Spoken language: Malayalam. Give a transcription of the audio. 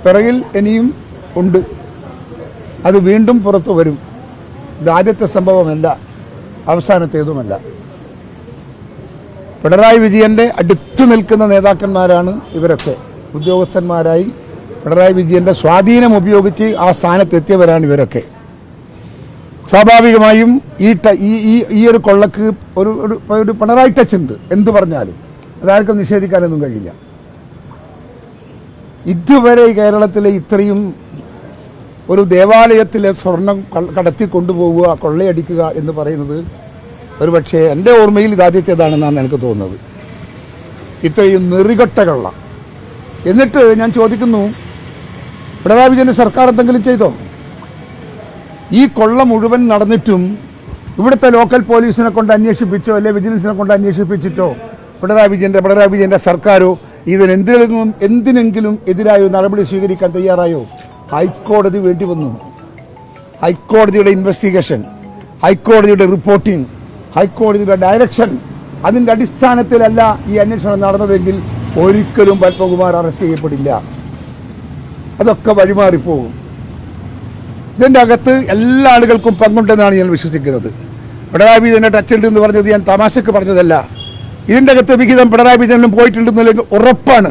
പിറകിൽ ഇനിയും ഉണ്ട്. അത് വീണ്ടും പുറത്തു വരും. ഇത് ആദ്യത്തെ സംഭവമല്ല, അവസാനത്തേതുമല്ല. പിണറായി വിജയൻ്റെ അടുത്ത് നിൽക്കുന്ന നേതാക്കന്മാരാണ് ഇവരൊക്കെ. ഉദ്യോഗസ്ഥന്മാരായി പിണറായി വിജയൻ്റെ സ്വാധീനം ഉപയോഗിച്ച് ആ സ്ഥാനത്തെത്തിയവരാണ് ഇവരൊക്കെ. സ്വാഭാവികമായും ഈ ഒരു കൊള്ളക്ക് ഒരു പിണറായി ടച്ച് ഉണ്ട്. എന്ത് പറഞ്ഞാലും അതാർക്കും നിഷേധിക്കാനൊന്നും കഴിയില്ല. ഇതുവരെ കേരളത്തിലെ ഇത്രയും ഒരു ദേവാലയത്തിലെ സ്വർണം കടത്തി കൊണ്ടുപോവുക, കൊള്ളയടിക്കുക എന്ന് പറയുന്നത് ഒരുപക്ഷെ എൻ്റെ ഓർമ്മയിൽ ഇതാദ്യത്തേതാണെന്നാണ് എനിക്ക് തോന്നുന്നത്. ഇത്രയും നെറികെട്ട കൊള്ള. എന്നിട്ട് ഞാൻ ചോദിക്കുന്നു, പിണറായി വിജയൻ്റെ സർക്കാർ എന്തെങ്കിലും ചെയ്തോ? ഈ കൊള്ള മുഴുവൻ നടന്നിട്ടും ഇവിടുത്തെ ലോക്കൽ പോലീസിനെ കൊണ്ട് അന്വേഷിപ്പിച്ചോ അല്ലെ വിജിലൻസിനെ കൊണ്ട് അന്വേഷിപ്പിച്ചിട്ടോ പിണറായി വിജയൻ്റെ സർക്കാരോ എന്തിനെങ്കിലും എതിരായോ നടപടി സ്വീകരിക്കാൻ തയ്യാറായോ? ഹൈക്കോടതി വേണ്ടി വന്നു. ഹൈക്കോടതിയുടെ ഇൻവെസ്റ്റിഗേഷൻ, ഹൈക്കോടതിയുടെ റിപ്പോർട്ടിംഗ്, ഹൈക്കോടതിയുടെ ഡയറക്ഷൻ, അതിൻ്റെ അടിസ്ഥാനത്തിലല്ല ഈ അന്വേഷണം നടന്നതെങ്കിൽ ഒരിക്കലും പത്മകുമാർ അറസ്റ്റ് ചെയ്യപ്പെടില്ല. അതൊക്കെ വഴിമാറിപ്പോകും. ഇതിൻ്റെ അകത്ത് എല്ലാ ആളുകൾക്കും പങ്കുണ്ടെന്നാണ് ഞാൻ വിശ്വസിക്കുന്നത്. പിണറായി വിജയൻ്റെ ടച്ച് ഉണ്ട് എന്ന് പറഞ്ഞത് ഞാൻ തമാശക്ക് പറഞ്ഞതല്ല. ഇതിൻ്റെ അകത്ത് വിഹിതം പിണറായി വിജയനും പോയിട്ടുണ്ടെന്നുണ്ടെങ്കിൽ ഉറപ്പാണ്.